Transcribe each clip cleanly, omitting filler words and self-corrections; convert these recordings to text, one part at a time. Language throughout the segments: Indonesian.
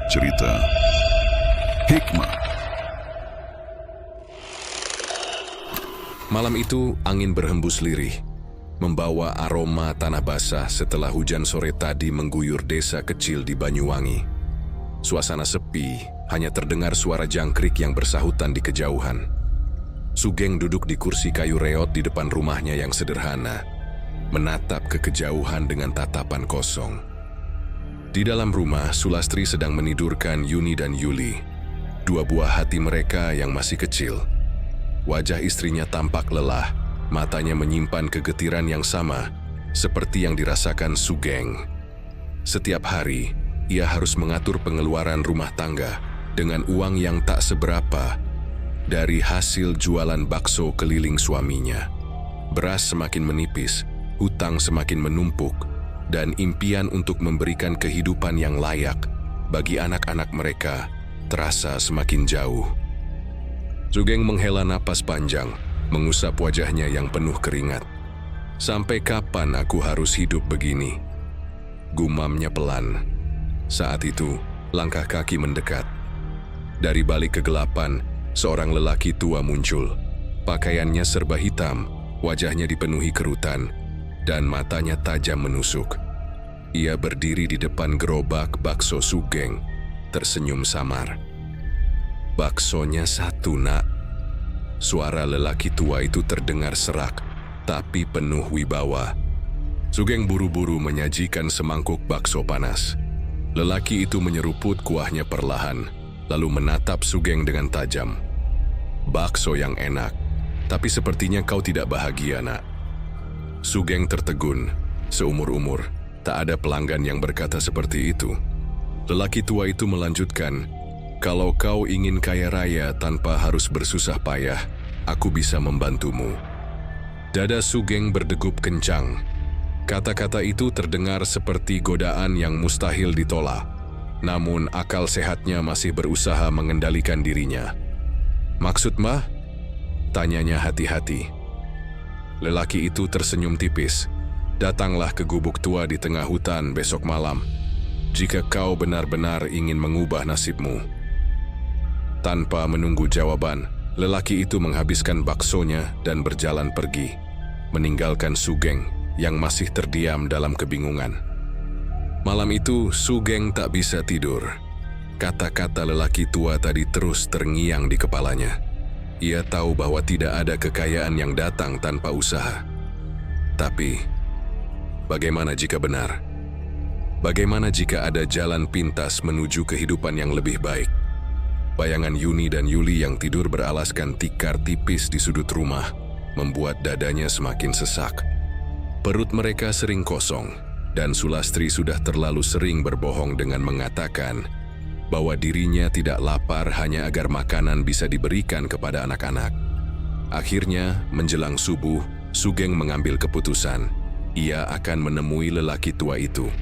Cerita Hikmah. Malam itu angin berhembus lirih, membawa aroma tanah basah setelah hujan sore tadi mengguyur desa kecil di Banyuwangi. Suasana sepi, hanya terdengar suara jangkrik yang bersahutan di kejauhan. Sugeng duduk di kursi kayu reot di depan rumahnya yang sederhana, menatap ke kejauhan dengan tatapan kosong. Di dalam rumah, Sulastri sedang menidurkan Yuni dan Yuli, dua buah hati mereka yang masih kecil. Wajah istrinya tampak lelah, matanya menyimpan kegetiran yang sama seperti yang dirasakan Sugeng. Setiap hari, ia harus mengatur pengeluaran rumah tangga dengan uang yang tak seberapa dari hasil jualan bakso keliling suaminya. Beras semakin menipis, hutang semakin menumpuk, dan impian untuk memberikan kehidupan yang layak bagi anak-anak mereka terasa semakin jauh. Sugeng menghela napas panjang, mengusap wajahnya yang penuh keringat. "Sampai kapan aku harus hidup begini?" gumamnya pelan. Saat itu, langkah kaki mendekat. Dari balik kegelapan, seorang lelaki tua muncul. Pakaiannya serba hitam, wajahnya dipenuhi kerutan, dan matanya tajam menusuk. Ia berdiri di depan gerobak bakso Sugeng, tersenyum samar. "Baksonya satu, Nak." Suara lelaki tua itu terdengar serak, tapi penuh wibawa. Sugeng buru-buru menyajikan semangkuk bakso panas. Lelaki itu menyeruput kuahnya perlahan, lalu menatap Sugeng dengan tajam. "Bakso yang enak, tapi sepertinya kau tidak bahagia, Nak." Sugeng tertegun. Seumur-umur, tak ada pelanggan yang berkata seperti itu. Lelaki tua itu melanjutkan, "Kalau kau ingin kaya raya tanpa harus bersusah payah, aku bisa membantumu." Dada Sugeng berdegup kencang. Kata-kata itu terdengar seperti godaan yang mustahil ditolak. Namun akal sehatnya masih berusaha mengendalikan dirinya. "Maksud mah?" tanyanya hati-hati. Lelaki itu tersenyum tipis. "Datanglah ke gubuk tua di tengah hutan besok malam, jika kau benar-benar ingin mengubah nasibmu." Tanpa menunggu jawaban, lelaki itu menghabiskan baksonya dan berjalan pergi, meninggalkan Sugeng yang masih terdiam dalam kebingungan. Malam itu, Sugeng tak bisa tidur. Kata-kata lelaki tua tadi terus terngiang di kepalanya. Ia tahu bahwa tidak ada kekayaan yang datang tanpa usaha. Tapi, bagaimana jika benar? Bagaimana jika ada jalan pintas menuju kehidupan yang lebih baik? Bayangan Yuni dan Yuli yang tidur beralaskan tikar tipis di sudut rumah membuat dadanya semakin sesak. Perut mereka sering kosong, dan Sulastri sudah terlalu sering berbohong dengan mengatakan bahwa dirinya tidak lapar hanya agar makanan bisa diberikan kepada anak-anak. Akhirnya, menjelang subuh, Sugeng mengambil keputusan. Ia akan menemui lelaki tua itu.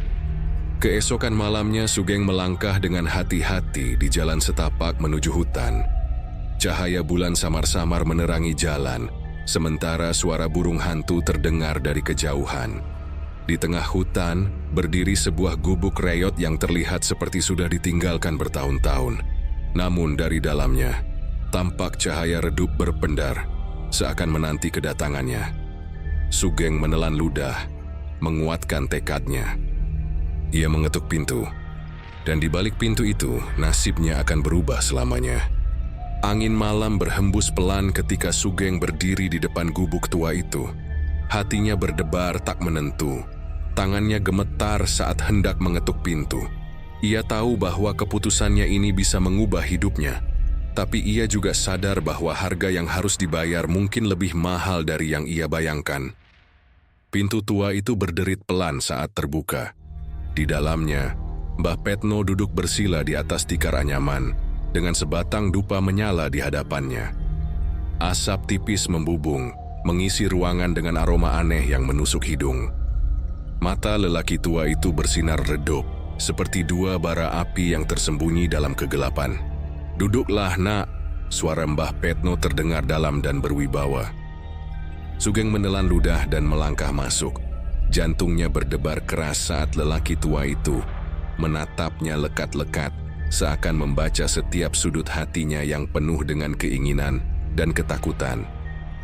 Keesokan malamnya, Sugeng melangkah dengan hati-hati di jalan setapak menuju hutan. Cahaya bulan samar-samar menerangi jalan, sementara suara burung hantu terdengar dari kejauhan. Di tengah hutan, berdiri sebuah gubuk reot yang terlihat seperti sudah ditinggalkan bertahun-tahun. Namun dari dalamnya, tampak cahaya redup berpendar, seakan menanti kedatangannya. Sugeng menelan ludah, menguatkan tekadnya. Ia mengetuk pintu, dan di balik pintu itu, nasibnya akan berubah selamanya. Angin malam berhembus pelan ketika Sugeng berdiri di depan gubuk tua itu. Hatinya berdebar tak menentu. Tangannya gemetar saat hendak mengetuk pintu. Ia tahu bahwa keputusannya ini bisa mengubah hidupnya. Tapi ia juga sadar bahwa harga yang harus dibayar mungkin lebih mahal dari yang ia bayangkan. Pintu tua itu berderit pelan saat terbuka. Di dalamnya, Mbah Petno duduk bersila di atas tikar anyaman, dengan sebatang dupa menyala di hadapannya. Asap tipis membubung, mengisi ruangan dengan aroma aneh yang menusuk hidung. Mata lelaki tua itu bersinar redup, seperti dua bara api yang tersembunyi dalam kegelapan. "Duduklah, Nak," suara Mbah Petno terdengar dalam dan berwibawa. Sugeng menelan ludah dan melangkah masuk. Jantungnya berdebar keras saat lelaki tua itu menatapnya lekat-lekat seakan membaca setiap sudut hatinya yang penuh dengan keinginan dan ketakutan.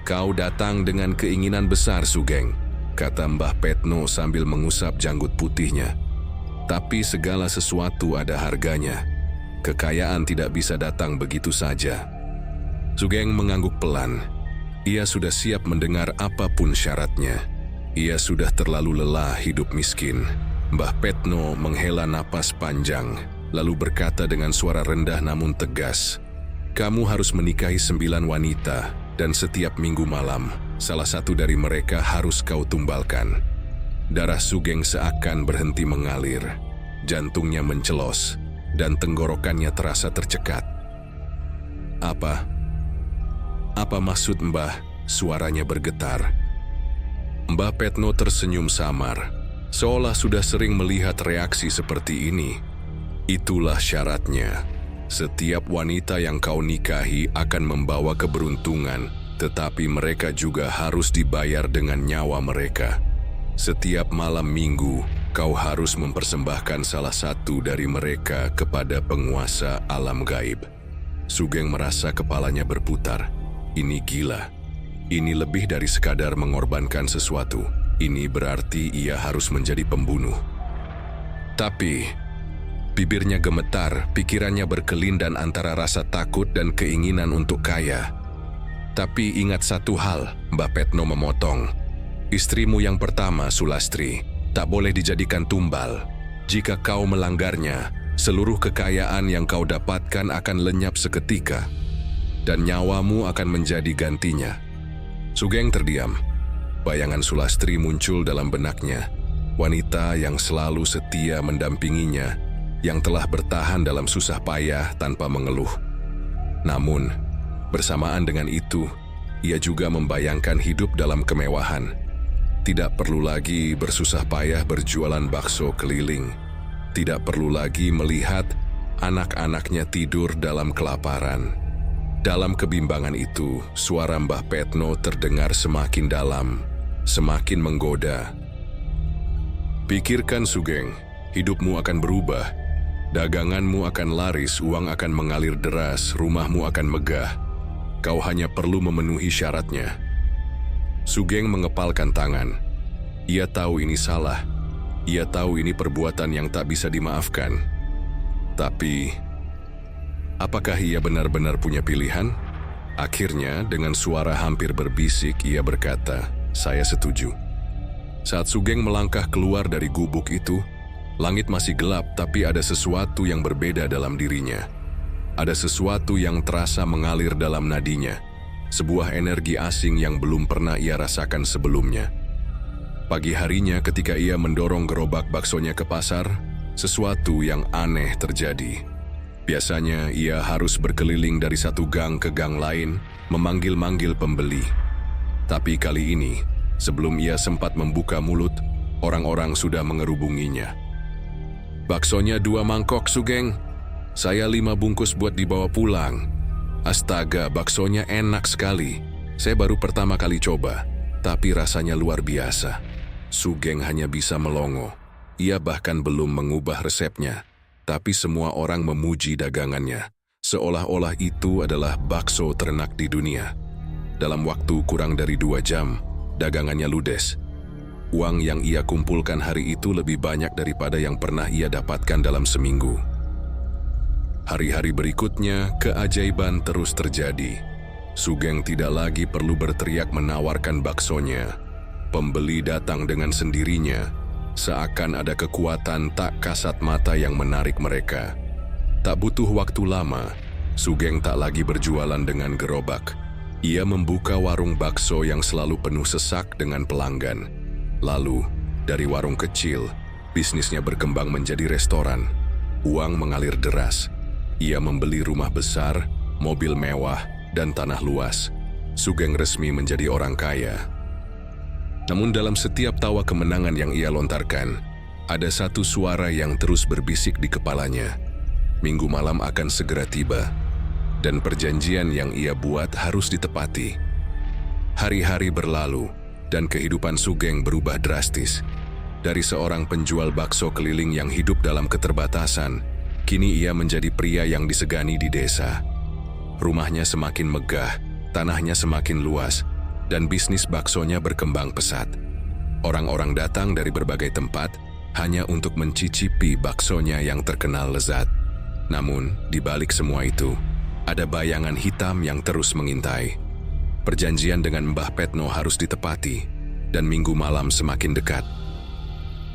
"Kau datang dengan keinginan besar, Sugeng," kata Mbah Petno sambil mengusap janggut putihnya. "Tapi segala sesuatu ada harganya. Kekayaan tidak bisa datang begitu saja." Sugeng mengangguk pelan. Ia sudah siap mendengar apapun syaratnya. Ia sudah terlalu lelah hidup miskin. Mbah Petno menghela napas panjang, lalu berkata dengan suara rendah namun tegas, "Kamu harus menikahi 9 wanita, dan setiap minggu malam, salah satu dari mereka harus kau tumbalkan." Darah Sugeng seakan berhenti mengalir. Jantungnya mencelos, dan tenggorokannya terasa tercekat. Apa maksud Mbah?" Suaranya bergetar. Mbah Petno tersenyum samar, seolah sudah sering melihat reaksi seperti ini. "Itulah syaratnya. Setiap wanita yang kau nikahi akan membawa keberuntungan, tetapi mereka juga harus dibayar dengan nyawa mereka. Setiap malam minggu, kau harus mempersembahkan salah satu dari mereka kepada penguasa alam gaib." Sugeng merasa kepalanya berputar. Ini gila. Ini lebih dari sekadar mengorbankan sesuatu. Ini berarti ia harus menjadi pembunuh. Tapi bibirnya gemetar, pikirannya berkelindan antara rasa takut dan keinginan untuk kaya. "Tapi ingat satu hal," Mbah Petno memotong. "Istrimu yang pertama, Sulastri, tak boleh dijadikan tumbal. Jika kau melanggarnya, seluruh kekayaan yang kau dapatkan akan lenyap seketika, dan nyawamu akan menjadi gantinya." Sugeng terdiam. Bayangan Sulastri muncul dalam benaknya. Wanita yang selalu setia mendampinginya, yang telah bertahan dalam susah payah tanpa mengeluh. Namun, bersamaan dengan itu, ia juga membayangkan hidup dalam kemewahan. Tidak perlu lagi bersusah payah berjualan bakso keliling. Tidak perlu lagi melihat anak-anaknya tidur dalam kelaparan. Dalam kebimbangan itu, suara Mbah Petno terdengar semakin dalam, semakin menggoda. "Pikirkan, Sugeng, hidupmu akan berubah. Daganganmu akan laris, uang akan mengalir deras, rumahmu akan megah. Kau hanya perlu memenuhi syaratnya." Sugeng mengepalkan tangan. Ia tahu ini salah. Ia tahu ini perbuatan yang tak bisa dimaafkan. Tapi apakah ia benar-benar punya pilihan? Akhirnya, dengan suara hampir berbisik, ia berkata, "Saya setuju." Saat Sugeng melangkah keluar dari gubuk itu, langit masih gelap, tapi ada sesuatu yang berbeda dalam dirinya. Ada sesuatu yang terasa mengalir dalam nadinya, sebuah energi asing yang belum pernah ia rasakan sebelumnya. Pagi harinya ketika ia mendorong gerobak baksonya ke pasar, sesuatu yang aneh terjadi. Biasanya ia harus berkeliling dari satu gang ke gang lain, memanggil-manggil pembeli. Tapi kali ini, sebelum ia sempat membuka mulut, orang-orang sudah mengerubunginya. "Baksonya 2 mangkok, Sugeng. Saya 5 bungkus buat dibawa pulang." "Astaga, baksonya enak sekali. Saya baru pertama kali coba, tapi rasanya luar biasa." Sugeng hanya bisa melongo. Ia bahkan belum mengubah resepnya. Tapi semua orang memuji dagangannya, seolah-olah itu adalah bakso ternak di dunia. Dalam waktu kurang dari 2 jam, dagangannya ludes. Uang yang ia kumpulkan hari itu lebih banyak daripada yang pernah ia dapatkan dalam seminggu. Hari-hari berikutnya, keajaiban terus terjadi. Sugeng tidak lagi perlu berteriak menawarkan baksonya. Pembeli datang dengan sendirinya. Seakan ada kekuatan tak kasat mata yang menarik mereka. Tak butuh waktu lama, Sugeng tak lagi berjualan dengan gerobak. Ia membuka warung bakso yang selalu penuh sesak dengan pelanggan. Lalu, dari warung kecil, bisnisnya berkembang menjadi restoran. Uang mengalir deras. Ia membeli rumah besar, mobil mewah, dan tanah luas. Sugeng resmi menjadi orang kaya. Namun dalam setiap tawa kemenangan yang ia lontarkan, ada satu suara yang terus berbisik di kepalanya. Minggu malam akan segera tiba, dan perjanjian yang ia buat harus ditepati. Hari-hari berlalu, dan kehidupan Sugeng berubah drastis. Dari seorang penjual bakso keliling yang hidup dalam keterbatasan, Kini ia menjadi pria yang disegani di desa. Rumahnya semakin megah, tanahnya semakin luas, dan bisnis baksonya berkembang pesat. Orang-orang datang dari berbagai tempat hanya untuk mencicipi baksonya yang terkenal lezat. Namun, di balik semua itu, ada bayangan hitam yang terus mengintai. Perjanjian dengan Mbah Petno harus ditepati, dan minggu malam semakin dekat.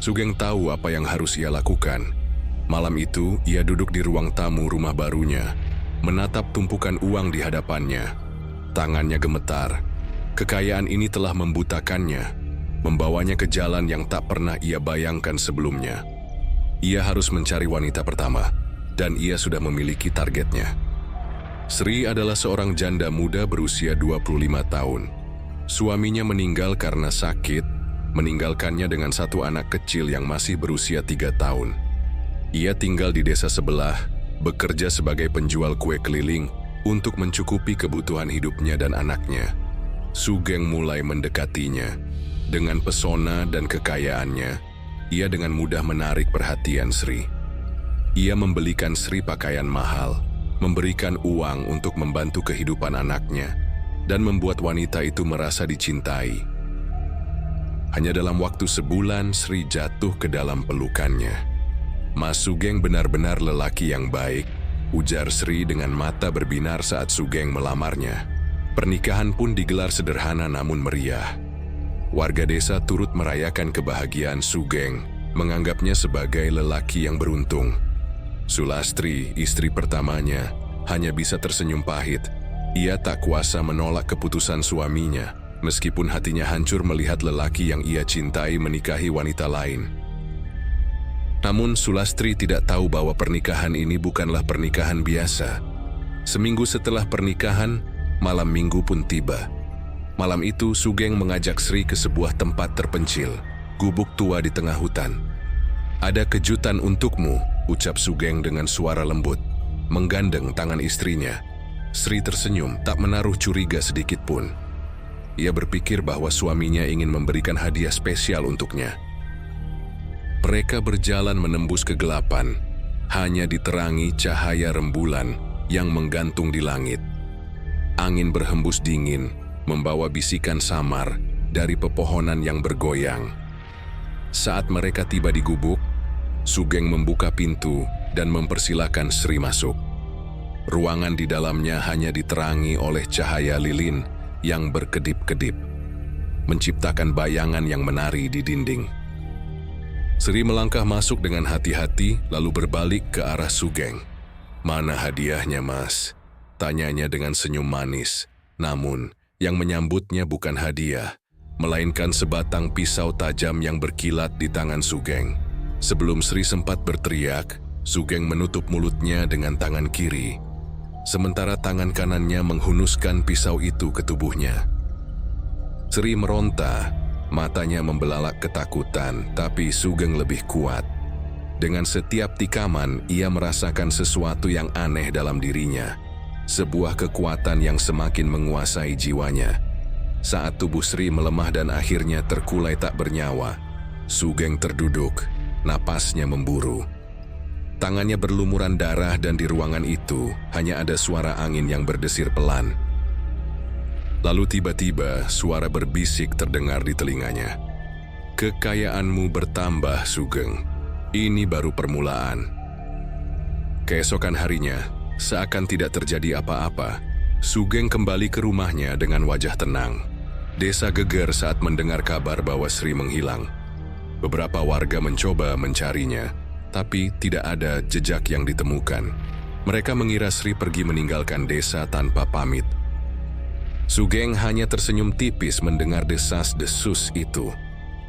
Sugeng tahu apa yang harus ia lakukan. Malam itu, ia duduk di ruang tamu rumah barunya, menatap tumpukan uang di hadapannya. Tangannya gemetar. Kekayaan ini telah membutakannya, membawanya ke jalan yang tak pernah ia bayangkan sebelumnya. Ia harus mencari wanita pertama, dan ia sudah memiliki targetnya. Sri adalah seorang janda muda berusia 25 tahun. Suaminya meninggal karena sakit, meninggalkannya dengan satu anak kecil yang masih berusia 3 tahun. Ia tinggal di desa sebelah, bekerja sebagai penjual kue keliling untuk mencukupi kebutuhan hidupnya dan anaknya. Sugeng mulai mendekatinya. Dengan pesona dan kekayaannya, ia dengan mudah menarik perhatian Sri. Ia membelikan Sri pakaian mahal, memberikan uang untuk membantu kehidupan anaknya, dan membuat wanita itu merasa dicintai. Hanya dalam waktu sebulan, Sri jatuh ke dalam pelukannya. "Mas Sugeng benar-benar lelaki yang baik," ujar Sri dengan mata berbinar saat Sugeng melamarnya. Pernikahan pun digelar sederhana namun meriah. Warga desa turut merayakan kebahagiaan Sugeng, menganggapnya sebagai lelaki yang beruntung. Sulastri, istri pertamanya, hanya bisa tersenyum pahit. Ia tak kuasa menolak keputusan suaminya, meskipun hatinya hancur melihat lelaki yang ia cintai menikahi wanita lain. Namun Sulastri tidak tahu bahwa pernikahan ini bukanlah pernikahan biasa. Seminggu setelah pernikahan, malam minggu pun tiba. Malam itu, Sugeng mengajak Sri ke sebuah tempat terpencil, gubuk tua di tengah hutan. "Ada kejutan untukmu," ucap Sugeng dengan suara lembut, menggandeng tangan istrinya. Sri tersenyum, tak menaruh curiga sedikit pun. Ia berpikir bahwa suaminya ingin memberikan hadiah spesial untuknya. Mereka berjalan menembus kegelapan, hanya diterangi cahaya rembulan yang menggantung di langit. Angin berhembus dingin, membawa bisikan samar dari pepohonan yang bergoyang. Saat mereka tiba di gubuk, Sugeng membuka pintu dan mempersilahkan Sri masuk. Ruangan di dalamnya hanya diterangi oleh cahaya lilin yang berkedip-kedip, menciptakan bayangan yang menari di dinding. Sri melangkah masuk dengan hati-hati lalu berbalik ke arah Sugeng. "Mana hadiahnya, Mas?" tanyanya dengan senyum manis. Namun, yang menyambutnya bukan hadiah, melainkan sebatang pisau tajam yang berkilat di tangan Sugeng. Sebelum Sri sempat berteriak, Sugeng menutup mulutnya dengan tangan kiri, sementara tangan kanannya menghunuskan pisau itu ke tubuhnya. Sri meronta, matanya membelalak ketakutan, tapi Sugeng lebih kuat. Dengan setiap tikaman, ia merasakan sesuatu yang aneh dalam dirinya. Sebuah kekuatan yang semakin menguasai jiwanya. Saat tubuh Sri melemah dan akhirnya terkulai tak bernyawa, Sugeng terduduk, napasnya memburu. Tangannya berlumuran darah dan di ruangan itu hanya ada suara angin yang berdesir pelan. Lalu tiba-tiba suara berbisik terdengar di telinganya. "Kekayaanmu bertambah, Sugeng. Ini baru permulaan." Keesokan harinya, seakan tidak terjadi apa-apa, Sugeng kembali ke rumahnya dengan wajah tenang. Desa geger saat mendengar kabar bahwa Sri menghilang. Beberapa warga mencoba mencarinya, tapi tidak ada jejak yang ditemukan. Mereka mengira Sri pergi meninggalkan desa tanpa pamit. Sugeng hanya tersenyum tipis mendengar desas-desus itu.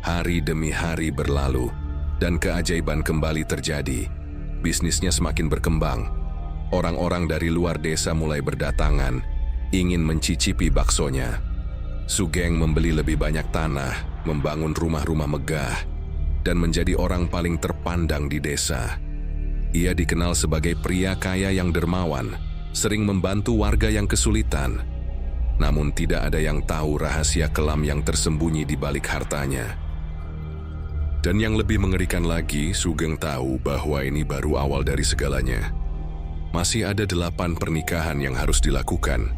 Hari demi hari berlalu, dan keajaiban kembali terjadi. Bisnisnya semakin berkembang. Orang-orang dari luar desa mulai berdatangan, ingin mencicipi baksonya. Sugeng membeli lebih banyak tanah, membangun rumah-rumah megah, dan menjadi orang paling terpandang di desa. Ia dikenal sebagai pria kaya yang dermawan, sering membantu warga yang kesulitan. Namun tidak ada yang tahu rahasia kelam yang tersembunyi di balik hartanya. Dan yang lebih mengerikan lagi, Sugeng tahu bahwa ini baru awal dari segalanya. Masih ada 8 pernikahan yang harus dilakukan.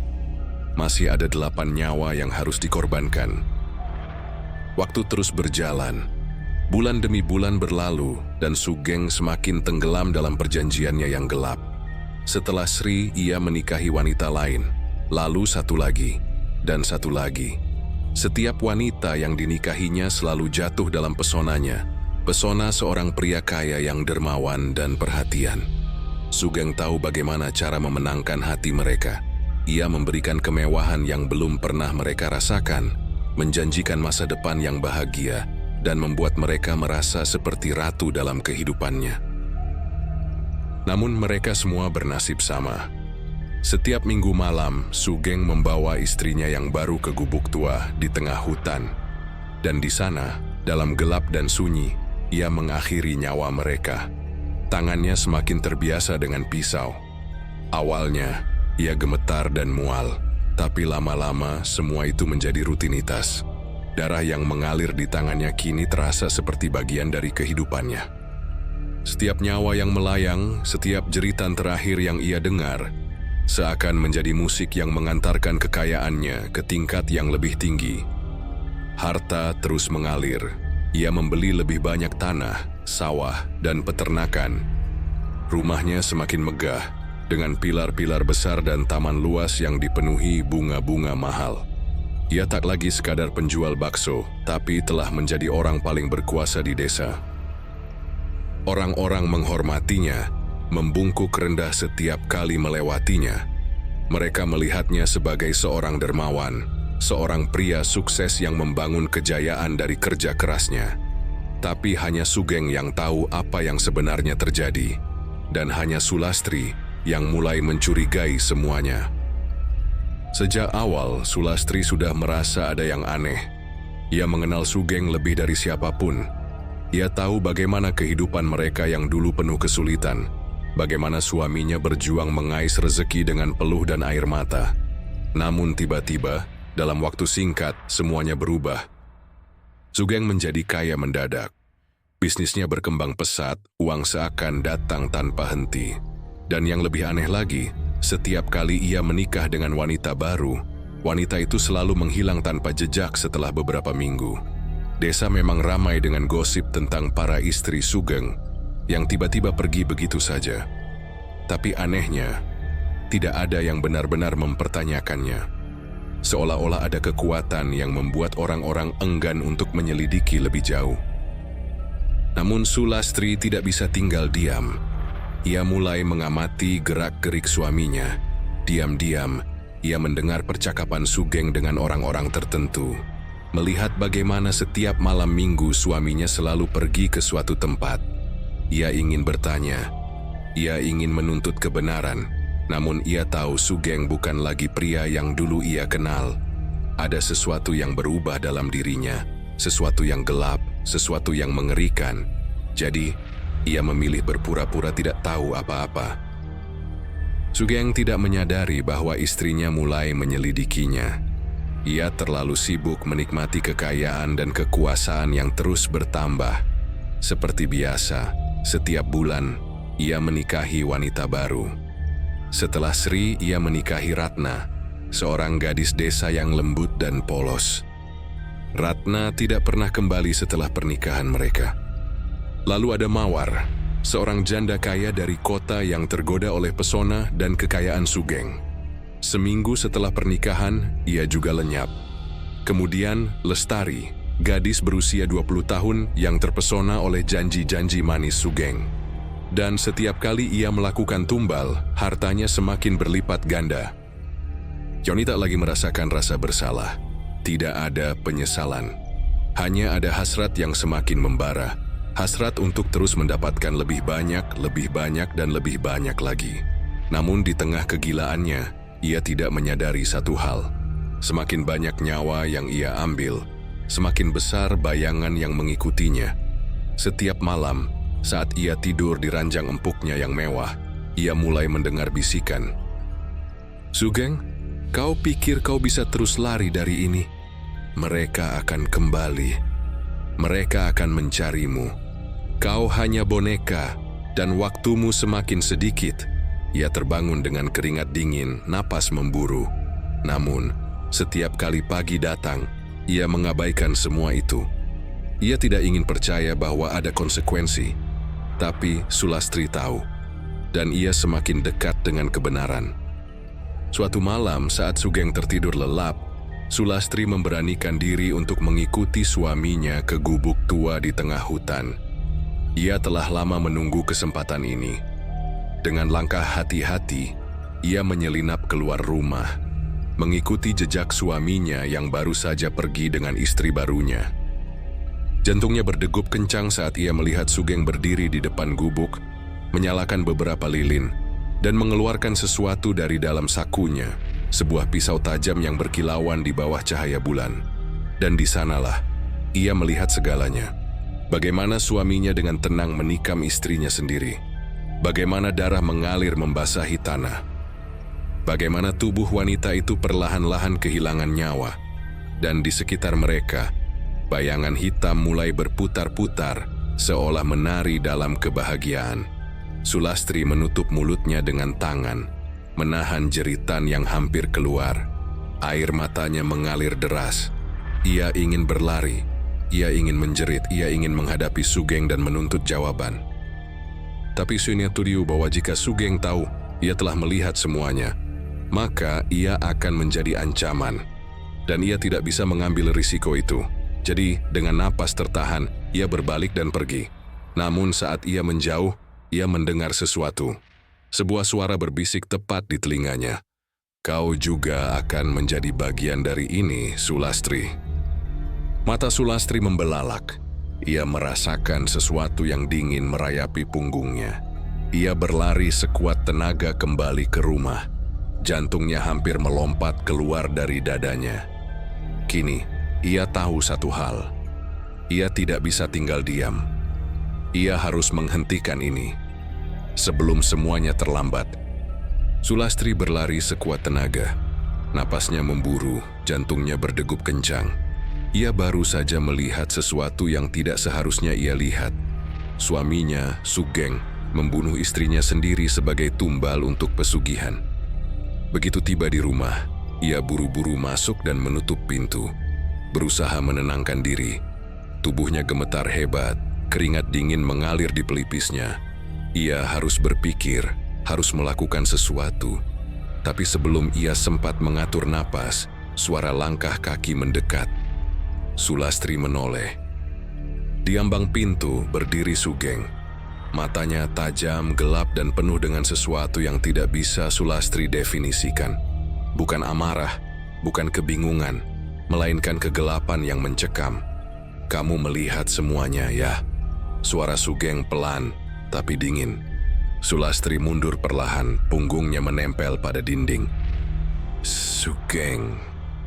Masih ada 8 nyawa yang harus dikorbankan. Waktu terus berjalan. Bulan demi bulan berlalu dan Sugeng semakin tenggelam dalam perjanjiannya yang gelap. Setelah Sri, ia menikahi wanita lain. Lalu satu lagi, dan satu lagi. Setiap wanita yang dinikahinya selalu jatuh dalam pesonanya. Pesona seorang pria kaya yang dermawan dan perhatian. Sugeng tahu bagaimana cara memenangkan hati mereka. Ia memberikan kemewahan yang belum pernah mereka rasakan, menjanjikan masa depan yang bahagia, dan membuat mereka merasa seperti ratu dalam kehidupannya. Namun mereka semua bernasib sama. Setiap minggu malam, Sugeng membawa istrinya yang baru ke gubuk tua di tengah hutan. Dan di sana, dalam gelap dan sunyi, ia mengakhiri nyawa mereka. Tangannya semakin terbiasa dengan pisau. Awalnya, ia gemetar dan mual, tapi lama-lama semua itu menjadi rutinitas. Darah yang mengalir di tangannya kini terasa seperti bagian dari kehidupannya. Setiap nyawa yang melayang, setiap jeritan terakhir yang ia dengar, seakan menjadi musik yang mengantarkan kekayaannya ke tingkat yang lebih tinggi. Harta terus mengalir. Ia membeli lebih banyak tanah, sawah, dan peternakan. Rumahnya semakin megah, dengan pilar-pilar besar dan taman luas yang dipenuhi bunga-bunga mahal. Ia tak lagi sekadar penjual bakso, tapi telah menjadi orang paling berkuasa di desa. Orang-orang menghormatinya, membungkuk rendah setiap kali melewatinya. Mereka melihatnya sebagai seorang dermawan, seorang pria sukses yang membangun kejayaan dari kerja kerasnya. Tapi hanya Sugeng yang tahu apa yang sebenarnya terjadi, dan hanya Sulastri yang mulai mencurigai semuanya. Sejak awal, Sulastri sudah merasa ada yang aneh. Ia mengenal Sugeng lebih dari siapapun. Ia tahu bagaimana kehidupan mereka yang dulu penuh kesulitan. Bagaimana suaminya berjuang mengais rezeki dengan peluh dan air mata. Namun tiba-tiba, dalam waktu singkat, semuanya berubah. Sugeng menjadi kaya mendadak. Bisnisnya berkembang pesat, uang seakan datang tanpa henti. Dan yang lebih aneh lagi, setiap kali ia menikah dengan wanita baru, wanita itu selalu menghilang tanpa jejak setelah beberapa minggu. Desa memang ramai dengan gosip tentang para istri Sugeng yang tiba-tiba pergi begitu saja. Tapi anehnya, tidak ada yang benar-benar mempertanyakannya. Seolah-olah ada kekuatan yang membuat orang-orang enggan untuk menyelidiki lebih jauh. Namun Sulastri tidak bisa tinggal diam. Ia mulai mengamati gerak-gerik suaminya. Diam-diam, ia mendengar percakapan Sugeng dengan orang-orang tertentu. Melihat bagaimana setiap malam minggu suaminya selalu pergi ke suatu tempat. Ia ingin bertanya, ia ingin menuntut kebenaran, namun ia tahu Sugeng bukan lagi pria yang dulu ia kenal. Ada sesuatu yang berubah dalam dirinya, sesuatu yang gelap, sesuatu yang mengerikan. Jadi, ia memilih berpura-pura tidak tahu apa-apa. Sugeng tidak menyadari bahwa istrinya mulai menyelidikinya. Ia terlalu sibuk menikmati kekayaan dan kekuasaan yang terus bertambah. Seperti biasa, setiap bulan, ia menikahi wanita baru. Setelah Sri, ia menikahi Ratna, seorang gadis desa yang lembut dan polos. Ratna tidak pernah kembali setelah pernikahan mereka. Lalu ada Mawar, seorang janda kaya dari kota yang tergoda oleh pesona dan kekayaan Sugeng. Seminggu setelah pernikahan, ia juga lenyap. Kemudian, Lestari, gadis berusia 20 tahun yang terpesona oleh janji-janji manis Sugeng. Dan setiap kali ia melakukan tumbal, hartanya semakin berlipat ganda. Yoni tak lagi merasakan rasa bersalah. Tidak ada penyesalan. Hanya ada hasrat yang semakin membara. Hasrat untuk terus mendapatkan lebih banyak, dan lebih banyak lagi. Namun di tengah kegilaannya, ia tidak menyadari satu hal. Semakin banyak nyawa yang ia ambil, semakin besar bayangan yang mengikutinya. Setiap malam, saat ia tidur di ranjang empuknya yang mewah, ia mulai mendengar bisikan. "Sugeng, kau pikir kau bisa terus lari dari ini? Mereka akan kembali. Mereka akan mencarimu. Kau hanya boneka, dan waktumu semakin sedikit. Ia terbangun dengan keringat dingin, napas memburu. Namun, setiap kali pagi datang, ia mengabaikan semua itu. Ia tidak ingin percaya bahwa ada konsekuensi, tapi Sulastri tahu, dan ia semakin dekat dengan kebenaran. Suatu malam saat Sugeng tertidur lelap, Sulastri memberanikan diri untuk mengikuti suaminya ke gubuk tua di tengah hutan. Ia telah lama menunggu kesempatan ini. Dengan langkah hati-hati, ia menyelinap keluar rumah, mengikuti jejak suaminya yang baru saja pergi dengan istri barunya. Jantungnya berdegup kencang saat ia melihat Sugeng berdiri di depan gubuk, menyalakan beberapa lilin, dan mengeluarkan sesuatu dari dalam sakunya, sebuah pisau tajam yang berkilauan di bawah cahaya bulan. Dan di sanalah, ia melihat segalanya. Bagaimana suaminya dengan tenang menikam istrinya sendiri. Bagaimana darah mengalir membasahi tanah. Bagaimana tubuh wanita itu perlahan-lahan kehilangan nyawa. Dan di sekitar mereka, bayangan hitam mulai berputar-putar, seolah menari dalam kebahagiaan. Sulastri menutup mulutnya dengan tangan, menahan jeritan yang hampir keluar. Air matanya mengalir deras. Ia ingin berlari, ia ingin menjerit, ia ingin menghadapi Sugeng dan menuntut jawaban. Tapi Sunya Tudiu bahwa jika Sugeng tahu ia telah melihat semuanya, maka ia akan menjadi ancaman, dan ia tidak bisa mengambil risiko itu. Jadi, dengan napas tertahan, ia berbalik dan pergi. Namun saat ia menjauh, ia mendengar sesuatu. Sebuah suara berbisik tepat di telinganya. Kau juga akan menjadi bagian dari ini, Sulastri. Mata Sulastri membelalak. Ia merasakan sesuatu yang dingin merayapi punggungnya. Ia berlari sekuat tenaga kembali ke rumah. Jantungnya hampir melompat keluar dari dadanya. Kini, ia tahu satu hal. Ia tidak bisa tinggal diam. Ia harus menghentikan ini sebelum semuanya terlambat. Sulastri berlari sekuat tenaga. Napasnya memburu, jantungnya berdegup kencang. Ia baru saja melihat sesuatu yang tidak seharusnya ia lihat. Suaminya, Sugeng, membunuh istrinya sendiri sebagai tumbal untuk pesugihan. Begitu tiba di rumah, ia buru-buru masuk dan menutup pintu. Berusaha menenangkan diri. Tubuhnya gemetar hebat, keringat dingin mengalir di pelipisnya. Ia harus berpikir, harus melakukan sesuatu. Tapi sebelum ia sempat mengatur napas, suara langkah kaki mendekat. Sulastri menoleh. Di ambang pintu berdiri Sugeng. Matanya tajam, gelap, dan penuh dengan sesuatu yang tidak bisa Sulastri definisikan. Bukan amarah, bukan kebingungan, melainkan kegelapan yang mencekam. Kamu melihat semuanya, ya? Suara Sugeng pelan, tapi dingin. Sulastri mundur perlahan, punggungnya menempel pada dinding. Sugeng,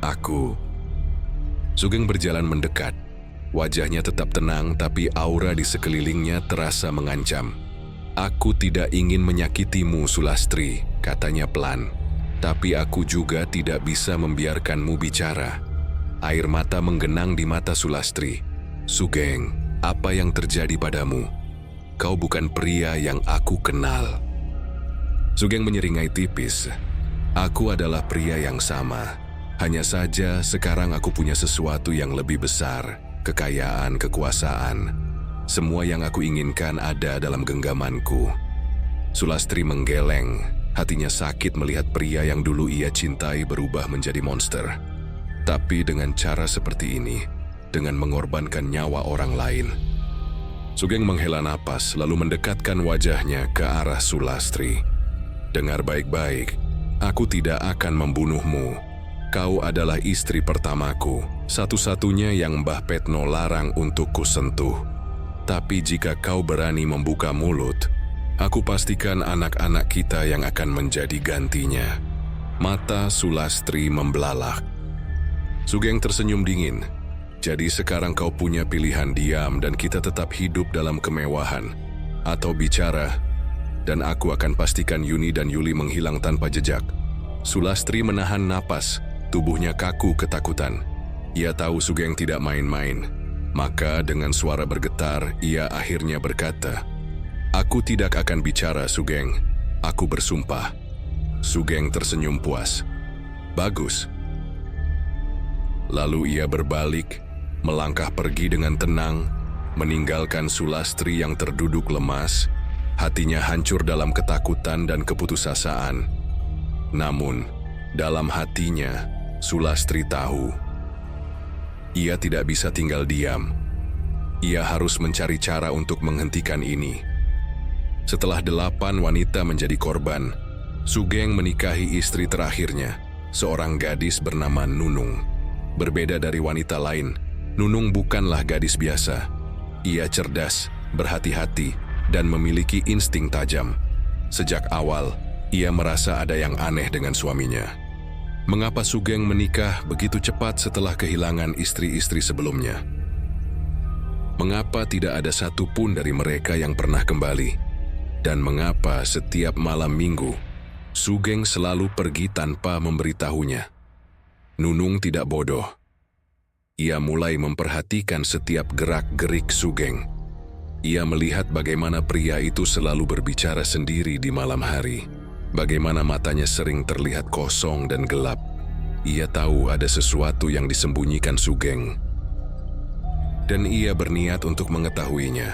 aku... Sugeng berjalan mendekat. Wajahnya tetap tenang, tapi aura di sekelilingnya terasa mengancam. Aku tidak ingin menyakitimu, Sulastri, katanya pelan. Tapi aku juga tidak bisa membiarkanmu bicara. Air mata menggenang di mata Sulastri. Sugeng, apa yang terjadi padamu? Kau bukan pria yang aku kenal. Sugeng menyeringai tipis. Aku adalah pria yang sama. Hanya saja sekarang aku punya sesuatu yang lebih besar, kekayaan, kekuasaan. Semua yang aku inginkan ada dalam genggamanku. Sulastri menggeleng, hatinya sakit melihat pria yang dulu ia cintai berubah menjadi monster. Tapi dengan cara seperti ini, dengan mengorbankan nyawa orang lain. Sugeng menghela napas lalu mendekatkan wajahnya ke arah Sulastri. Dengar baik-baik, aku tidak akan membunuhmu. Kau adalah istri pertamaku, satu-satunya yang Mbah Petno larang untuk kusentuh. Tapi jika kau berani membuka mulut, aku pastikan anak-anak kita yang akan menjadi gantinya. Mata Sulastri membelalak. Sugeng tersenyum dingin. Jadi sekarang kau punya pilihan diam dan kita tetap hidup dalam kemewahan. Atau bicara, dan aku akan pastikan Yuni dan Yuli menghilang tanpa jejak. Sulastri menahan napas. Tubuhnya kaku ketakutan. Ia tahu Sugeng tidak main-main. Maka dengan suara bergetar, ia akhirnya berkata, "Aku tidak akan bicara, Sugeng. Aku bersumpah." Sugeng tersenyum puas. "Bagus." Lalu ia berbalik, melangkah pergi dengan tenang, meninggalkan Sulastri yang terduduk lemas, hatinya hancur dalam ketakutan dan keputusasaan. Namun, dalam hatinya, Sulastri tahu ia tidak bisa tinggal diam. Ia harus mencari cara untuk menghentikan ini. Setelah 8 wanita menjadi korban, Sugeng menikahi istri terakhirnya, seorang gadis bernama Nunung. Berbeda dari wanita lain, Nunung bukanlah gadis biasa. Ia cerdas, berhati-hati, dan memiliki insting tajam. Sejak awal, ia merasa ada yang aneh dengan suaminya. Mengapa Sugeng menikah begitu cepat setelah kehilangan istri-istri sebelumnya? Mengapa tidak ada satupun dari mereka yang pernah kembali? Dan mengapa setiap malam minggu, Sugeng selalu pergi tanpa memberitahunya? Nunung tidak bodoh. Ia mulai memperhatikan setiap gerak-gerik Sugeng. Ia melihat bagaimana pria itu selalu berbicara sendiri di malam hari. Bagaimana matanya sering terlihat kosong dan gelap. Ia tahu ada sesuatu yang disembunyikan Sugeng. Dan ia berniat untuk mengetahuinya.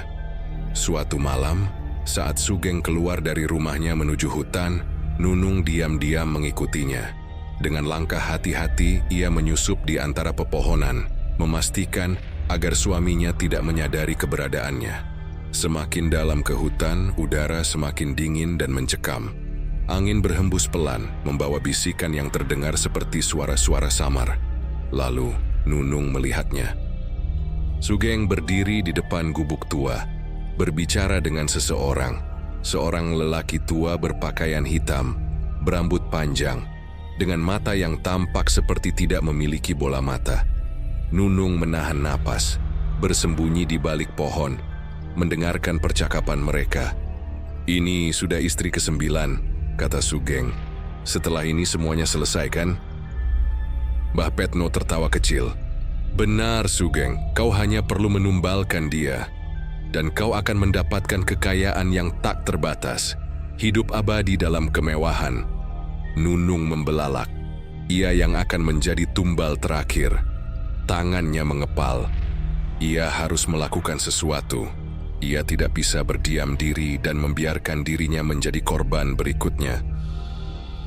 Suatu malam, saat Sugeng keluar dari rumahnya menuju hutan, Nunung diam-diam mengikutinya. Dengan langkah hati-hati, ia menyusup di antara pepohonan, memastikan agar suaminya tidak menyadari keberadaannya. Semakin dalam ke hutan, udara semakin dingin dan mencekam. Angin berhembus pelan, membawa bisikan yang terdengar seperti suara-suara samar. Lalu, Nunung melihatnya. Sugeng berdiri di depan gubuk tua, berbicara dengan seseorang. Seorang lelaki tua berpakaian hitam, berambut panjang, dengan mata yang tampak seperti tidak memiliki bola mata. Nunung menahan napas, bersembunyi di balik pohon, mendengarkan percakapan mereka. "Ini sudah istri ke-9, kata Sugeng. "Setelah ini semuanya selesai, kan?" Mbah Petno tertawa kecil. "Benar, Sugeng, kau hanya perlu menumbalkan dia. Dan kau akan mendapatkan kekayaan yang tak terbatas. Hidup abadi dalam kemewahan." Nunung membelalak. Ia yang akan menjadi tumbal terakhir. Tangannya mengepal. Ia harus melakukan sesuatu. Ia tidak bisa berdiam diri dan membiarkan dirinya menjadi korban berikutnya.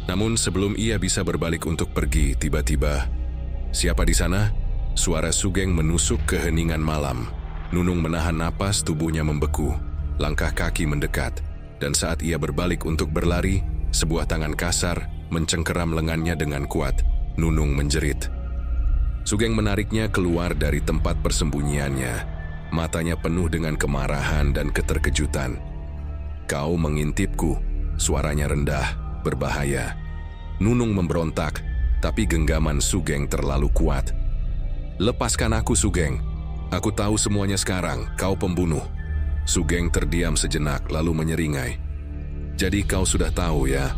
Namun sebelum ia bisa berbalik untuk pergi, tiba-tiba, "Siapa di sana?" Suara Sugeng menusuk ke heningan malam. Nunung menahan napas, tubuhnya membeku. Langkah kaki mendekat, dan saat ia berbalik untuk berlari, sebuah tangan kasar mencengkeram lengannya dengan kuat. Nunung menjerit. Sugeng menariknya keluar dari tempat persembunyiannya. Matanya penuh dengan kemarahan dan keterkejutan. "Kau mengintipku," suaranya rendah, berbahaya. Nunung memberontak, tapi genggaman Sugeng terlalu kuat. "Lepaskan aku, Sugeng. Aku tahu semuanya sekarang, kau pembunuh." Sugeng terdiam sejenak lalu menyeringai. "Jadi kau sudah tahu, ya?"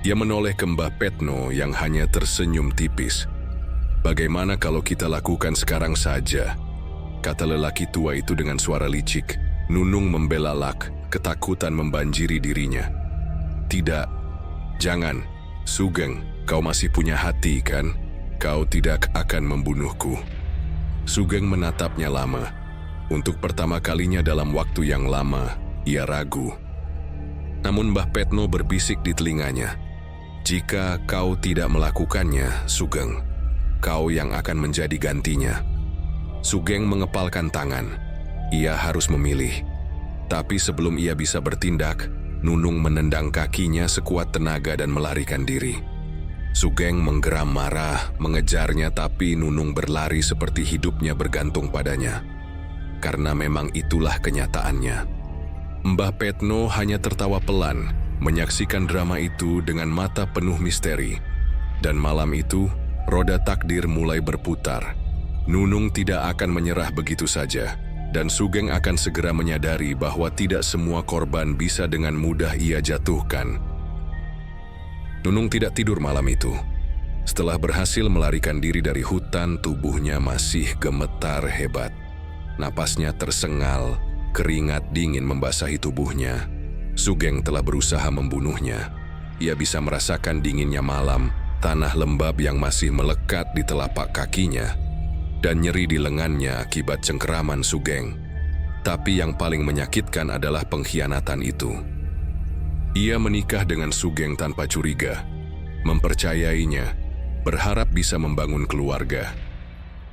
Ia menoleh ke Mbah Petno yang hanya tersenyum tipis. "Bagaimana kalau kita lakukan sekarang saja?" kata lelaki tua itu dengan suara licik. Nunung membelalak, ketakutan membanjiri dirinya. "Tidak, jangan. Sugeng, kau masih punya hati, kan? Kau tidak akan membunuhku." Sugeng menatapnya lama. Untuk pertama kalinya dalam waktu yang lama, ia ragu. Namun Mbah Petno berbisik di telinganya. "Jika kau tidak melakukannya, Sugeng, kau yang akan menjadi gantinya." Sugeng mengepalkan tangan. Ia harus memilih. Tapi sebelum ia bisa bertindak, Nunung menendang kakinya sekuat tenaga dan melarikan diri. Sugeng menggeram marah, mengejarnya, tapi Nunung berlari seperti hidupnya bergantung padanya. Karena memang itulah kenyataannya. Mbah Petno hanya tertawa pelan, menyaksikan drama itu dengan mata penuh misteri. Dan malam itu, roda takdir mulai berputar. Nunung tidak akan menyerah begitu saja, dan Sugeng akan segera menyadari bahwa tidak semua korban bisa dengan mudah ia jatuhkan. Nunung tidak tidur malam itu. Setelah berhasil melarikan diri dari hutan, tubuhnya masih gemetar hebat. Napasnya tersengal, keringat dingin membasahi tubuhnya. Sugeng telah berusaha membunuhnya. Ia bisa merasakan dinginnya malam, tanah lembab yang masih melekat di telapak kakinya, dan nyeri di lengannya akibat cengkeraman Sugeng. Tapi yang paling menyakitkan adalah pengkhianatan itu. Ia menikah dengan Sugeng tanpa curiga, mempercayainya, berharap bisa membangun keluarga.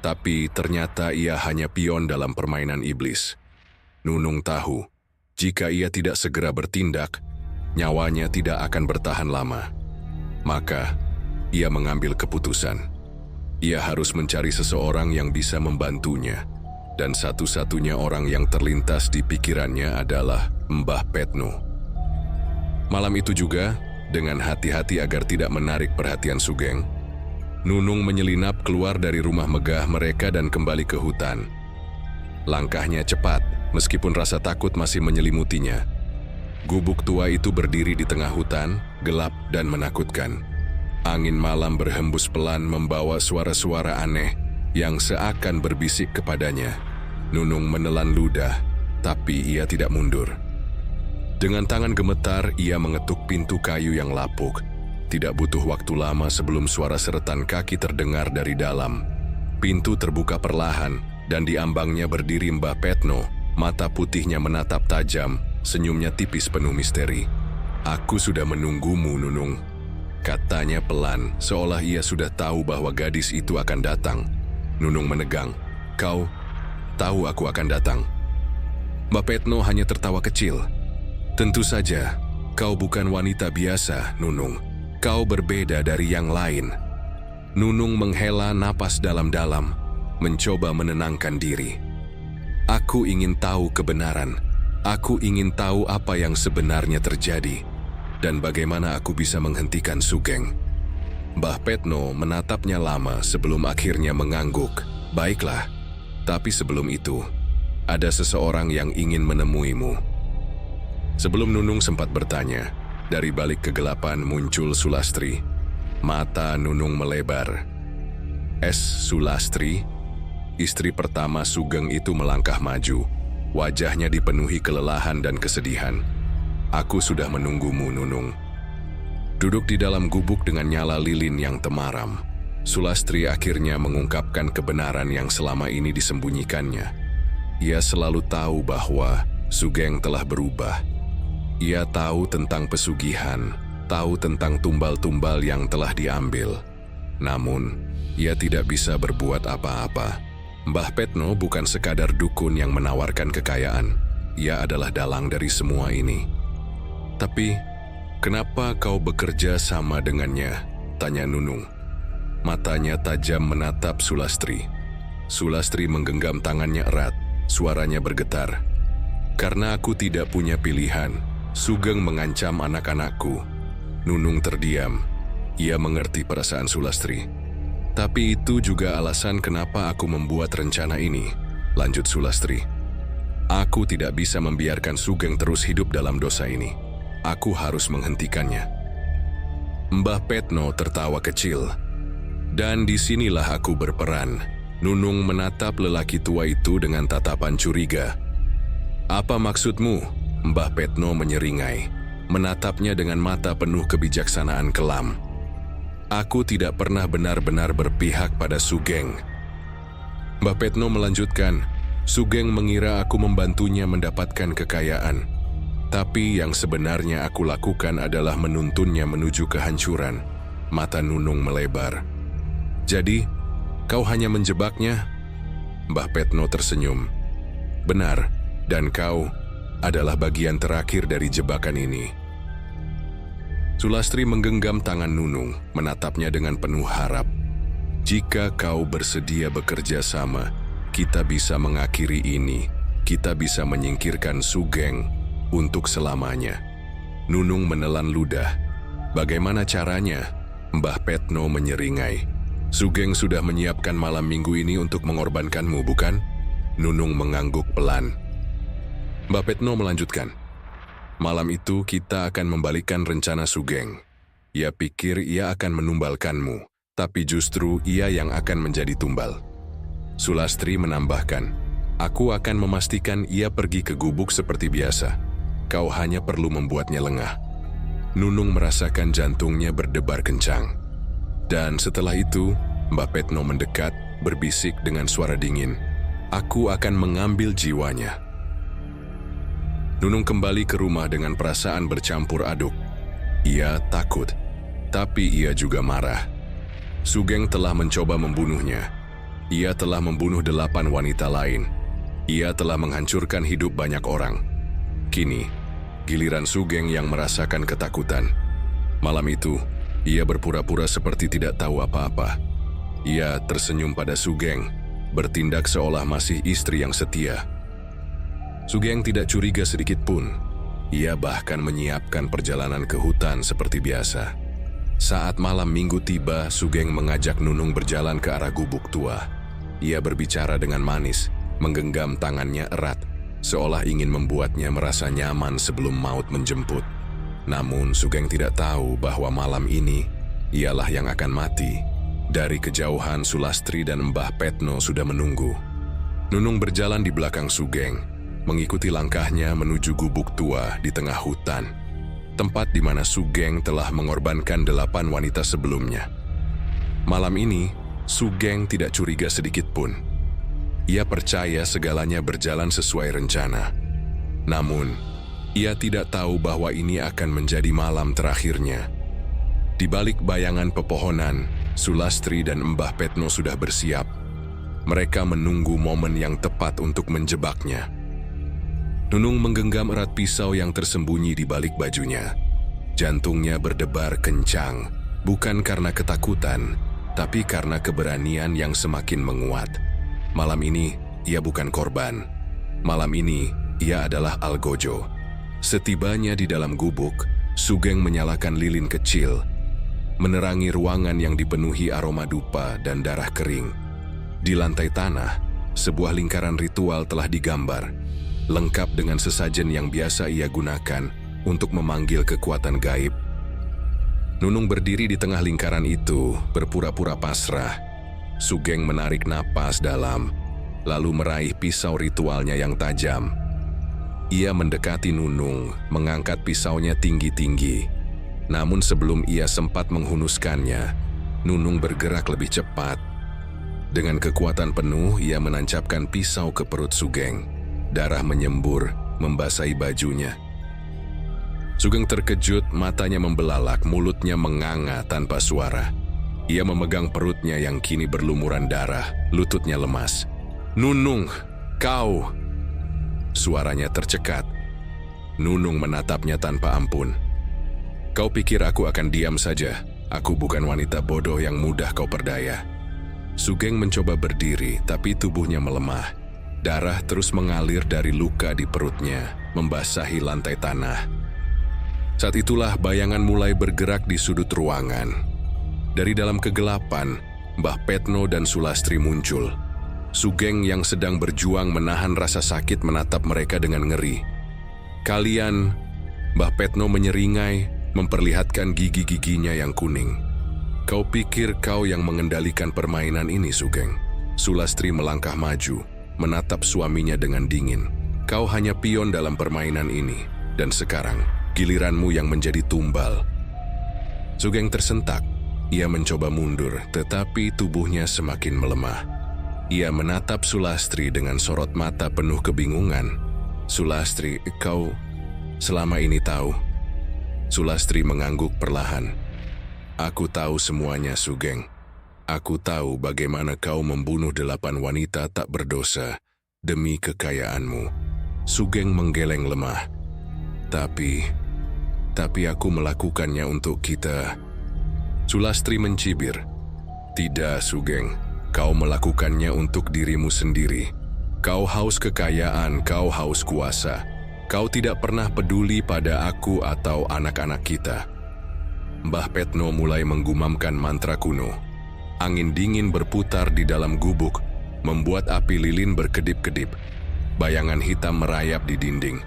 Tapi ternyata ia hanya pion dalam permainan iblis. Nunung tahu, jika ia tidak segera bertindak, nyawanya tidak akan bertahan lama. Maka, ia mengambil keputusan. Ia harus mencari seseorang yang bisa membantunya. Dan satu-satunya orang yang terlintas di pikirannya adalah Mbah Petno. Malam itu juga, dengan hati-hati agar tidak menarik perhatian Sugeng, Nunung menyelinap keluar dari rumah megah mereka dan kembali ke hutan. Langkahnya cepat, meskipun rasa takut masih menyelimutinya. Gubuk tua itu berdiri di tengah hutan, gelap dan menakutkan. Angin malam berhembus pelan membawa suara-suara aneh yang seakan berbisik kepadanya. Nunung menelan ludah, tapi ia tidak mundur. Dengan tangan gemetar, ia mengetuk pintu kayu yang lapuk. Tidak butuh waktu lama sebelum suara seretan kaki terdengar dari dalam. Pintu terbuka perlahan, dan di ambangnya berdiri Mbah Petno. Mata putihnya menatap tajam, senyumnya tipis penuh misteri. "Aku sudah menunggumu, Nunung," katanya pelan, seolah ia sudah tahu bahwa gadis itu akan datang. Nunung menegang. "Kau tahu aku akan datang?" Mbah Petno hanya tertawa kecil. "Tentu saja, kau bukan wanita biasa, Nunung. Kau berbeda dari yang lain." Nunung menghela napas dalam-dalam, mencoba menenangkan diri. "Aku ingin tahu kebenaran. Aku ingin tahu apa yang sebenarnya terjadi, dan bagaimana aku bisa menghentikan Sugeng." Mbah Petno menatapnya lama sebelum akhirnya mengangguk. "Baiklah, tapi sebelum itu, ada seseorang yang ingin menemuimu." Sebelum Nunung sempat bertanya, dari balik kegelapan muncul Sulastri. Mata Nunung melebar. Sulastri?" Istri pertama Sugeng itu melangkah maju. Wajahnya dipenuhi kelelahan dan kesedihan. "Aku sudah menunggumu, Nunung." Duduk di dalam gubuk dengan nyala lilin yang temaram, Sulastri akhirnya mengungkapkan kebenaran yang selama ini disembunyikannya. Ia selalu tahu bahwa Sugeng telah berubah. Ia tahu tentang pesugihan, tahu tentang tumbal-tumbal yang telah diambil. Namun, ia tidak bisa berbuat apa-apa. Mbah Petno bukan sekadar dukun yang menawarkan kekayaan. Ia adalah dalang dari semua ini. "Tapi, kenapa kau bekerja sama dengannya?" tanya Nunung. Matanya tajam menatap Sulastri. Sulastri menggenggam tangannya erat, suaranya bergetar. "Karena aku tidak punya pilihan. Sugeng mengancam anak-anakku." Nunung terdiam. Ia mengerti perasaan Sulastri. "Tapi itu juga alasan kenapa aku membuat rencana ini," lanjut Sulastri. "Aku tidak bisa membiarkan Sugeng terus hidup dalam dosa ini. Aku harus menghentikannya." Mbah Petno tertawa kecil. "Dan disinilah aku berperan." Nunung menatap lelaki tua itu dengan tatapan curiga. "Apa maksudmu?" Mbah Petno menyeringai, menatapnya dengan mata penuh kebijaksanaan kelam. "Aku tidak pernah benar-benar berpihak pada Sugeng." Mbah Petno melanjutkan, "Sugeng mengira aku membantunya mendapatkan kekayaan. Tapi yang sebenarnya aku lakukan adalah menuntunnya menuju kehancuran." Mata Nunung melebar. "Jadi, kau hanya menjebaknya?" Mbah Petno tersenyum. "Benar, dan kau adalah bagian terakhir dari jebakan ini." Sulastri menggenggam tangan Nunung, menatapnya dengan penuh harap. "Jika kau bersedia bekerja sama, kita bisa mengakhiri ini. Kita bisa menyingkirkan Sugeng untuk selamanya." Nunung menelan ludah. "Bagaimana caranya?" Mbah Petno menyeringai. "Sugeng sudah menyiapkan malam minggu ini untuk mengorbankanmu, bukan?" Nunung mengangguk pelan. Mbah Petno melanjutkan, "Malam itu kita akan membalikan rencana Sugeng. Ia pikir ia akan menumbalkanmu, tapi justru ia yang akan menjadi tumbal." Sulastri menambahkan, Aku akan memastikan ia pergi ke gubuk seperti biasa. Kau hanya perlu membuatnya lengah. Nunung merasakan jantungnya berdebar kencang. Dan setelah itu, Mbah Petno mendekat, berbisik dengan suara dingin. Aku akan mengambil jiwanya. Nunung kembali ke rumah dengan perasaan bercampur aduk. Ia takut, tapi ia juga marah. Sugeng telah mencoba membunuhnya. Ia telah membunuh 8 wanita lain. Ia telah menghancurkan hidup banyak orang. Kini, giliran Sugeng yang merasakan ketakutan. Malam itu, ia berpura-pura seperti tidak tahu apa-apa. Ia tersenyum pada Sugeng, bertindak seolah masih istri yang setia. Sugeng tidak curiga sedikit pun. Ia bahkan menyiapkan perjalanan ke hutan seperti biasa. Saat malam minggu tiba, Sugeng mengajak Nunung berjalan ke arah gubuk tua. Ia berbicara dengan manis, menggenggam tangannya erat, seolah ingin membuatnya merasa nyaman sebelum maut menjemput. Namun Sugeng tidak tahu bahwa malam ini ialah yang akan mati. Dari kejauhan Sulastri dan Mbah Petno sudah menunggu. Nunung berjalan di belakang Sugeng, mengikuti langkahnya menuju gubuk tua di tengah hutan, tempat di mana Sugeng telah mengorbankan 8 wanita sebelumnya. Malam ini, Sugeng tidak curiga sedikit pun. Ia percaya segalanya berjalan sesuai rencana. Namun, ia tidak tahu bahwa ini akan menjadi malam terakhirnya. Di balik bayangan pepohonan, Sulastri dan Mbah Petno sudah bersiap. Mereka menunggu momen yang tepat untuk menjebaknya. Nunung menggenggam erat pisau yang tersembunyi di balik bajunya. Jantungnya berdebar kencang, bukan karena ketakutan, tapi karena keberanian yang semakin menguat. Malam ini, ia bukan korban. Malam ini, ia adalah Algojo. Setibanya di dalam gubuk, Sugeng menyalakan lilin kecil, menerangi ruangan yang dipenuhi aroma dupa dan darah kering. Di lantai tanah, sebuah lingkaran ritual telah digambar, lengkap dengan sesajen yang biasa ia gunakan untuk memanggil kekuatan gaib. Nunung berdiri di tengah lingkaran itu, berpura-pura pasrah. Sugeng menarik napas dalam, lalu meraih pisau ritualnya yang tajam. Ia mendekati Nunung, mengangkat pisaunya tinggi-tinggi. Namun sebelum ia sempat menghunuskannya, Nunung bergerak lebih cepat. Dengan kekuatan penuh, ia menancapkan pisau ke perut Sugeng. Darah menyembur, membasahi bajunya. Sugeng terkejut, matanya membelalak, mulutnya menganga tanpa suara. Ia memegang perutnya yang kini berlumuran darah, lututnya lemas. "Nunung, kau!" Suaranya tercekat. Nunung menatapnya tanpa ampun. "Kau pikir aku akan diam saja? Aku bukan wanita bodoh yang mudah kau perdaya." Sugeng mencoba berdiri, tapi tubuhnya melemah. Darah terus mengalir dari luka di perutnya, membasahi lantai tanah. Saat itulah bayangan mulai bergerak di sudut ruangan. Dari dalam kegelapan, Mbah Petno dan Sulastri muncul. Sugeng yang sedang berjuang menahan rasa sakit menatap mereka dengan ngeri. "Kalian," Mbah Petno menyeringai, memperlihatkan gigi-giginya yang kuning. "Kau pikir kau yang mengendalikan permainan ini, Sugeng?" Sulastri melangkah maju, menatap suaminya dengan dingin. "Kau hanya pion dalam permainan ini, dan sekarang giliranmu yang menjadi tumbal." Sugeng tersentak. Ia mencoba mundur, tetapi tubuhnya semakin melemah. Ia menatap Sulastri dengan sorot mata penuh kebingungan. "Sulastri, kau selama ini tahu?" Sulastri mengangguk perlahan. "Aku tahu semuanya, Sugeng. Aku tahu bagaimana kau membunuh 8 wanita tak berdosa demi kekayaanmu." Sugeng menggeleng lemah. Tapi aku melakukannya untuk kita." Sulastri mencibir. "Tidak, Sugeng. Kau melakukannya untuk dirimu sendiri. Kau haus kekayaan, kau haus kuasa. Kau tidak pernah peduli pada aku atau anak-anak kita." Mbah Petno mulai menggumamkan mantra kuno. Angin dingin berputar di dalam gubuk, membuat api lilin berkedip-kedip. Bayangan hitam merayap di dinding,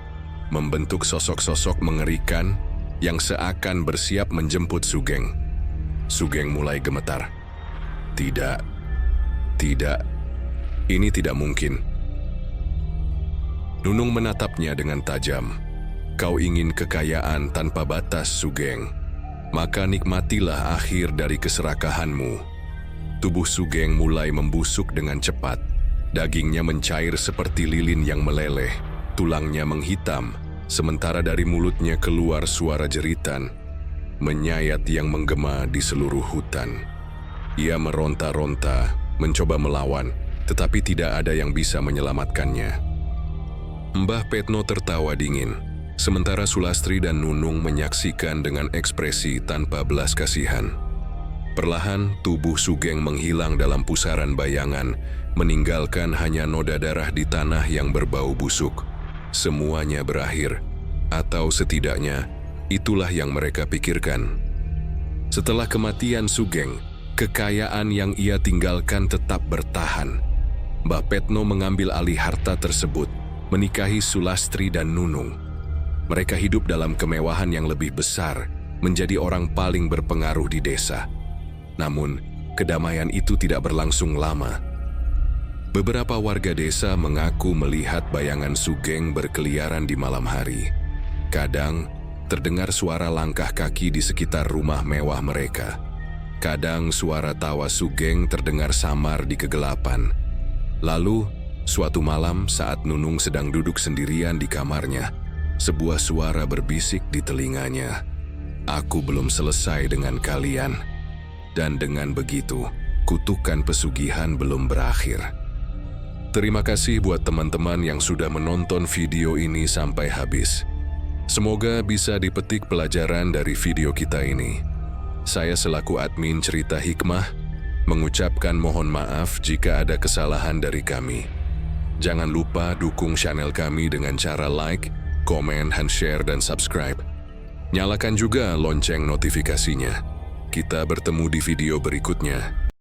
membentuk sosok-sosok mengerikan yang seakan bersiap menjemput Sugeng. Sugeng mulai gemetar. Tidak, ini tidak mungkin. Nunung menatapnya dengan tajam. Kau ingin kekayaan tanpa batas, Sugeng. Maka nikmatilah akhir dari keserakahanmu. Tubuh Sugeng mulai membusuk dengan cepat. Dagingnya mencair seperti lilin yang meleleh. Tulangnya menghitam, sementara dari mulutnya keluar suara jeritan, menyayat yang menggema di seluruh hutan. Ia meronta-ronta, mencoba melawan, tetapi tidak ada yang bisa menyelamatkannya. Mbah Petno tertawa dingin, sementara Sulastri dan Nunung menyaksikan dengan ekspresi tanpa belas kasihan. Perlahan, tubuh Sugeng menghilang dalam pusaran bayangan, meninggalkan hanya noda darah di tanah yang berbau busuk. Semuanya berakhir, atau setidaknya, itulah yang mereka pikirkan. Setelah kematian Sugeng, kekayaan yang ia tinggalkan tetap bertahan. Mbah Petno mengambil alih harta tersebut, menikahi Sulastri dan Nunung. Mereka hidup dalam kemewahan yang lebih besar, menjadi orang paling berpengaruh di desa. Namun, kedamaian itu tidak berlangsung lama. Beberapa warga desa mengaku melihat bayangan Sugeng berkeliaran di malam hari. Kadang, terdengar suara langkah kaki di sekitar rumah mewah mereka. Kadang suara tawa Sugeng terdengar samar di kegelapan. Lalu, suatu malam saat Nunung sedang duduk sendirian di kamarnya, sebuah suara berbisik di telinganya. Aku belum selesai dengan kalian. Dan dengan begitu, kutukan pesugihan belum berakhir. Terima kasih buat teman-teman yang sudah menonton video ini sampai habis. Semoga bisa dipetik pelajaran dari video kita ini. Saya selaku admin Cerita Hikmah, mengucapkan mohon maaf jika ada kesalahan dari kami. Jangan lupa dukung channel kami dengan cara like, komen, share, dan subscribe. Nyalakan juga lonceng notifikasinya. Kita bertemu di video berikutnya.